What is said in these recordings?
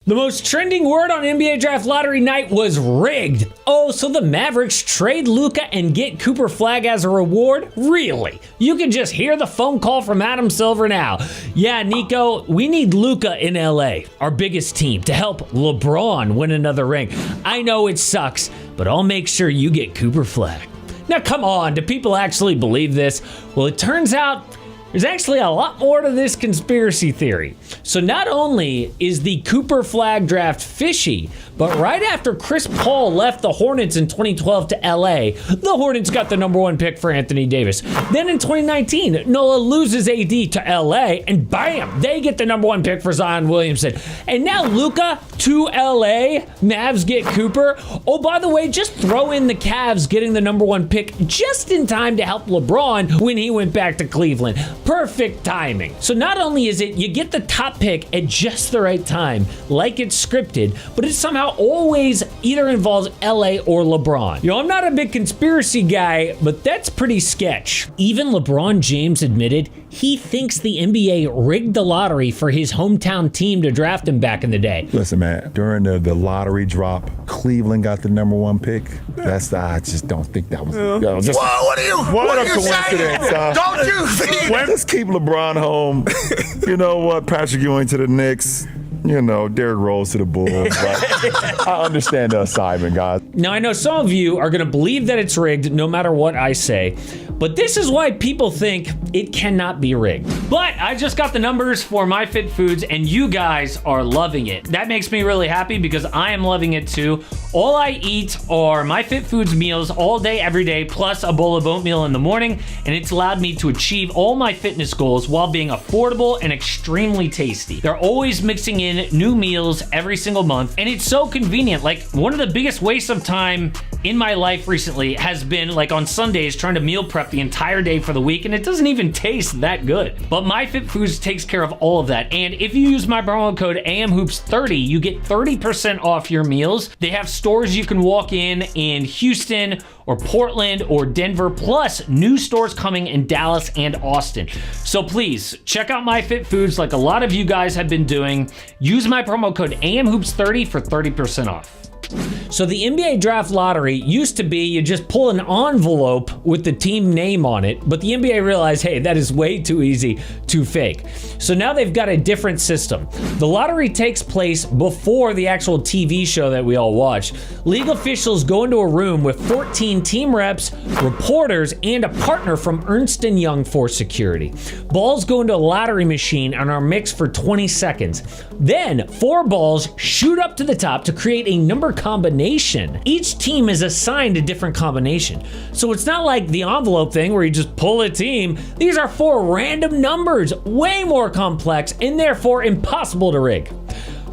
The most trending word on NBA Draft Lottery night was rigged. Oh, so the Mavericks trade Luka and get Cooper Flagg as a reward? Really? You can just hear the phone call from Adam Silver now. Yeah, Nico, we need Luka in LA, our biggest team, to help LeBron win another ring. I know it sucks, but I'll make sure you get Cooper Flagg. Now, come on, do people actually believe this? Well, it turns out there's actually a lot more to this conspiracy theory. So not only is the Cooper Flagg draft fishy, but right after Chris Paul left the Hornets in 2012 to LA, the Hornets got the #1 pick for Anthony Davis. Then in 2019, Nola loses AD to LA, and bam, they get the #1 pick for Zion Williamson. And now Luka to LA, Mavs get Cooper. Oh, by the way, just throw in the Cavs getting the #1 pick just in time to help LeBron when he went back to Cleveland. Perfect timing. So not only is it you get the top pick at just the right time, like it's scripted, but it somehow always either involves LA or LeBron. I'm not a big conspiracy guy, but that's pretty sketch. Even LeBron James admitted he thinks the NBA rigged the lottery for his hometown team to draft him back in the day. Listen, man, during the lottery drop, Cleveland got the #1 pick. I just don't think that was. Just, what are you coincidence? Don't you think? Let's keep LeBron home. You know what? Patrick Ewing to the Knicks. Derrick Rose to the Bulls. But I understand the assignment, guys. Now, I know some of you are going to believe that it's rigged no matter what I say, but this is why people think it cannot be rigged. But I just got the numbers for MyFitFoods, and you guys are loving it. That makes me really happy because I am loving it too. All I eat are MyFitFoods meals all day, every day, plus a bowl of oatmeal in the morning, and it's allowed me to achieve all my fitness goals while being affordable and extremely tasty. They're always mixing in new meals every single month, and it's so convenient. Like, one of the biggest wastes of time in my life recently has been like on Sundays trying to meal prep the entire day for the week, and it doesn't even taste that good. But MyFitFoods takes care of all of that, and if you use my promo code AMHOOPS30, you get 30% off your meals. They have stores you can walk in Houston or Portland or Denver, plus new stores coming in Dallas and Austin. So please check out MyFitFoods like a lot of you guys have been doing. Use my promo code AMHOOPS30 for 30% off. So the NBA Draft Lottery used to be you just pull an envelope with the team name on it, but the NBA realized, hey, that is way too easy to fake. So now they've got a different system. The lottery takes place before the actual TV show that we all watch. League officials go into a room with 14 team reps, reporters, and a partner from Ernst & Young for security. Balls go into a lottery machine and are mixed for 20 seconds. Then 4 balls shoot up to the top to create a number combination. Each team is assigned a different combination. So it's not like the envelope thing where you just pull a team. These are 4 random numbers, way more complex and therefore impossible to rig.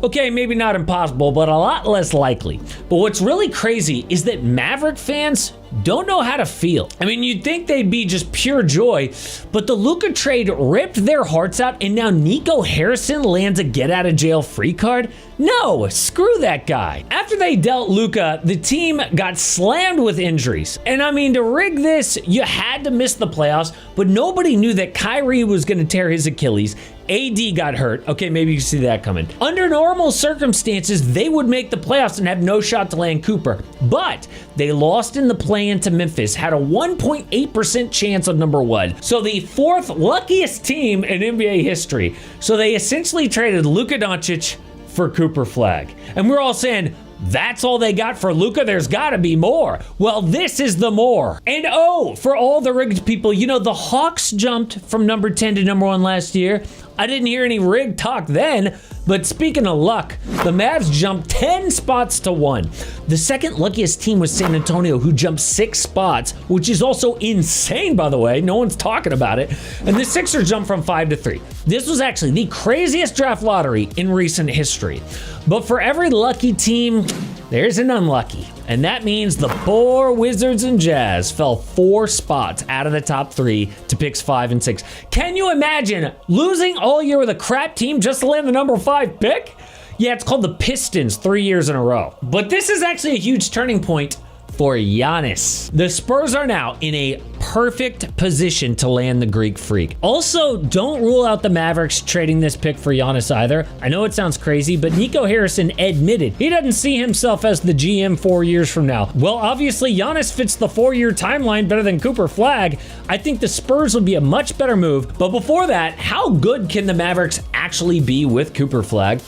Okay, maybe not impossible, but a lot less likely. But what's really crazy is that Maverick fans don't know how to feel. I mean, you'd think they'd be just pure joy, but the Luka trade ripped their hearts out, and now Nico Harrison lands a get-out-of-jail-free card? No, screw that guy. After they dealt Luka, the team got slammed with injuries. And I mean, to rig this, you had to miss the playoffs, but nobody knew that Kyrie was going to tear his Achilles. AD got hurt. Okay, maybe you can see that coming. Under normal circumstances, they would make the playoffs and have no shot to land Cooper. But they lost in the play-in to Memphis, had a 1.8% chance of #1. So the 4th luckiest team in NBA history. So they essentially traded Luka Doncic for Cooper Flagg. And we're all saying, that's all they got for Luka? There's got to be more. Well, this is the more. And oh, for all the rigged people, the Hawks jumped from #10 to #1 last year. I didn't hear any rigged talk then, but speaking of luck, the Mavs jumped 10 spots to 1. The second luckiest team was San Antonio, who jumped 6 spots, which is also insane, by the way. No one's talking about it. And the Sixers jumped from 5 to 3. This was actually the craziest draft lottery in recent history. But for every lucky team, there's an unlucky. And that means the poor Wizards and Jazz fell 4 spots out of the top 3 to picks 5 and 6. Can you imagine losing all year with a crap team just to land the #5 pick? Yeah, it's called the Pistons 3 years in a row. But this is actually a huge turning point for Giannis. The Spurs are now in a perfect position to land the Greek Freak. Also, don't rule out the Mavericks trading this pick for Giannis either. I know it sounds crazy, but Nico Harrison admitted he doesn't see himself as the GM 4 years from now. Well, obviously, Giannis fits the 4-year timeline better than Cooper Flagg. I think the Spurs would be a much better move. But before that, how good can the Mavericks actually be with Cooper Flagg?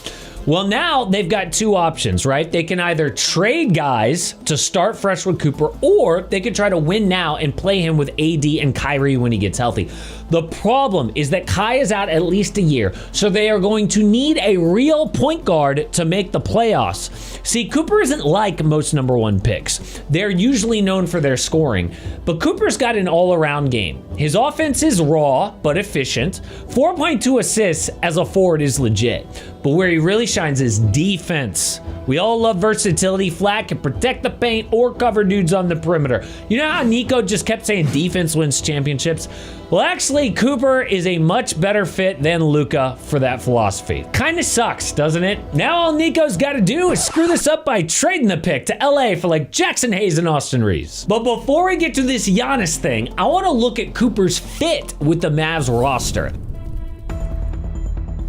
Well, now they've got two options, right? They can either trade guys to start fresh with Cooper, or they could try to win now and play him with AD and Kyrie when he gets healthy. The problem is that Kai is out at least a year, so they are going to need a real point guard to make the playoffs. See, Cooper isn't like most number one picks. They're usually known for their scoring, but Cooper's got an all-around game. His offense is raw, but efficient. 4.2 assists as a forward is legit, but where he really shines is defense. We all love versatility. Flagg can protect the paint or cover dudes on the perimeter. You know how Nico just kept saying defense wins championships? Well, actually, Cooper is a much better fit than Luka for that philosophy. Kinda sucks, doesn't it? Now all Nico's gotta do is screw this up by trading the pick to LA for like Jackson Hayes and Austin Reeves. But before we get to this Giannis thing, I wanna look at Cooper's fit with the Mavs roster.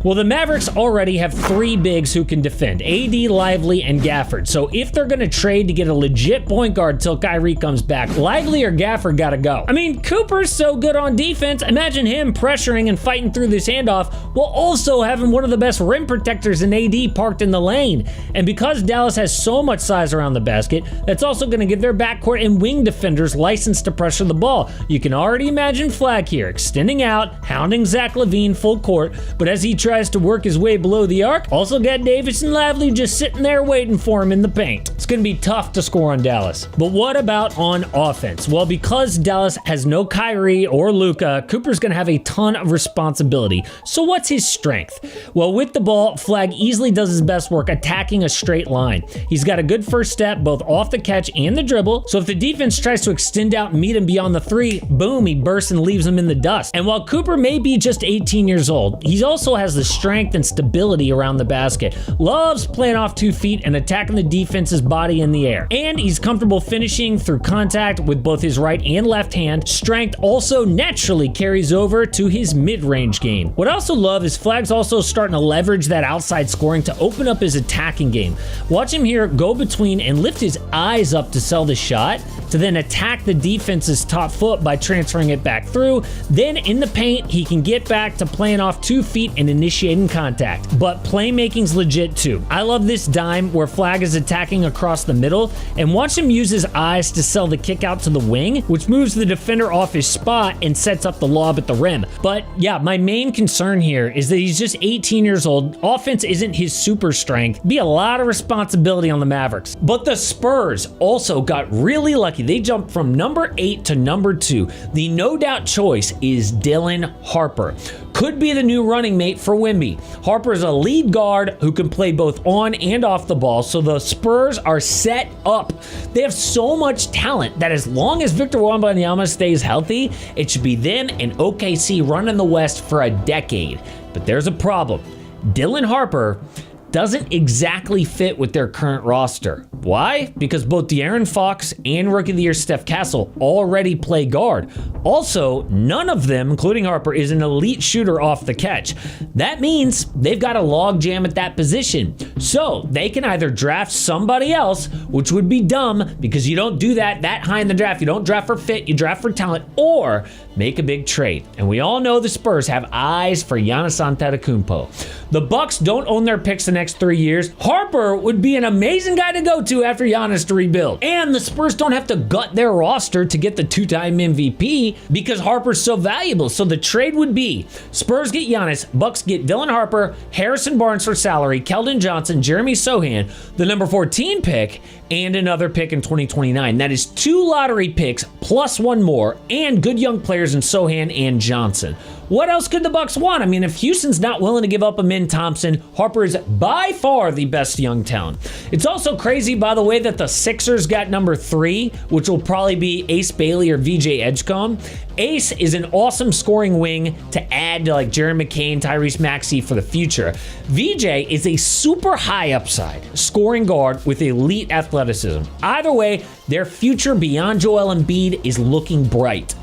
Well, the Mavericks already have three bigs who can defend, AD, Lively, and Gafford. So if they're going to trade to get a legit point guard till Kyrie comes back, Lively or Gafford got to go. I mean, Cooper's so good on defense. Imagine him pressuring and fighting through this handoff while also having one of the best rim protectors in AD parked in the lane. And because Dallas has so much size around the basket, that's also going to give their backcourt and wing defenders license to pressure the ball. You can already imagine Flagg here, extending out, hounding Zach LaVine full court, but as he tries to work his way below the arc, also got Davis and Lively just sitting there waiting for him in the paint. It's going to be tough to score on Dallas. But what about on offense? Well, because Dallas has no Kyrie or Luka, Cooper's going to have a ton of responsibility. So what's his strength? Well, with the ball, Flagg easily does his best work attacking a straight line. He's got a good first step, both off the catch and the dribble. So if the defense tries to extend out and meet him beyond the three, boom, he bursts and leaves him in the dust. And while Cooper may be just 18 years old, he also has the strength and stability around the basket. Loves playing off 2 feet and attacking the defense's body in the air. And he's comfortable finishing through contact with both his right and left hand. Strength also naturally carries over to his mid-range game. What I also love is Flagg's also starting to leverage that outside scoring to open up his attacking game. Watch him here go between and lift his eyes up to sell the shot, to then attack the defense's top foot by transferring it back through. Then in the paint, he can get back to playing off 2 feet and initiating contact. But playmaking's legit too. I love this dime where Flagg is attacking across the middle, and watch him use his eyes to sell the kick out to the wing, which moves the defender off his spot and sets up the lob at the rim. But yeah, my main concern here is that he's just 18 years old. Offense isn't his super strength. Be a lot of responsibility on the Mavericks. But the Spurs also got really lucky. They jumped from number 8 to number 2. The no doubt choice is Dylan Harper. Could be the new running mate for Wemby. Harper is a lead guard who can play both on and off the ball, so the Spurs are set up. They have so much talent that as long as Victor Wembanyama stays healthy, it should be them and OKC running the West for a decade. But there's a problem. Dylan Harper doesn't exactly fit with their current roster. Why? Because both De'Aaron Fox and Rookie of the Year Steph Castle already play guard. Also, none of them, including Harper, is an elite shooter off the catch. That means they've got a log jam at that position. So they can either draft somebody else, which would be dumb because you don't do that high in the draft. You don't draft for fit, you draft for talent, or make a big trade. And we all know the Spurs have eyes for Giannis Antetokounmpo. The Bucks don't own their picks the next 3 years. Harper would be an amazing guy to go to after Giannis to rebuild. And the Spurs don't have to gut their roster to get the 2-time MVP because Harper's so valuable. So the trade would be Spurs get Giannis, Bucks get Dylan Harper, Harrison Barnes for salary, Keldon Johnson, Jeremy Sohan, the number 14 pick, and another pick in 2029. That is 2 lottery picks plus 1 more and good young players in Sohan and Johnson. What else could the Bucks want? I mean, if Houston's not willing to give up Amin Thompson, Harper is by far the best young talent. It's also crazy, by the way, that the Sixers got number 3, which will probably be Ace Bailey or VJ Edgecombe. Ace is an awesome scoring wing to add to like Jaron McCain, Tyrese Maxey for the future. VJ is a super high upside scoring guard with elite athleticism. Either way, their future beyond Joel Embiid is looking bright.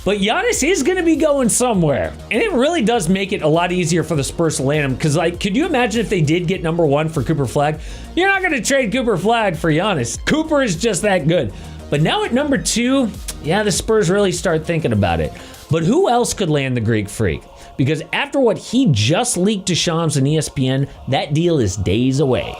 But Giannis is going to be going somewhere. And it really does make it a lot easier for the Spurs to land him. Because, like, could you imagine if they did get number 1 for Cooper Flagg? You're not going to trade Cooper Flagg for Giannis. Cooper is just that good. But now at number 2, yeah, the Spurs really start thinking about it. But who else could land the Greek Freak? Because after what he just leaked to Shams and ESPN, that deal is days away.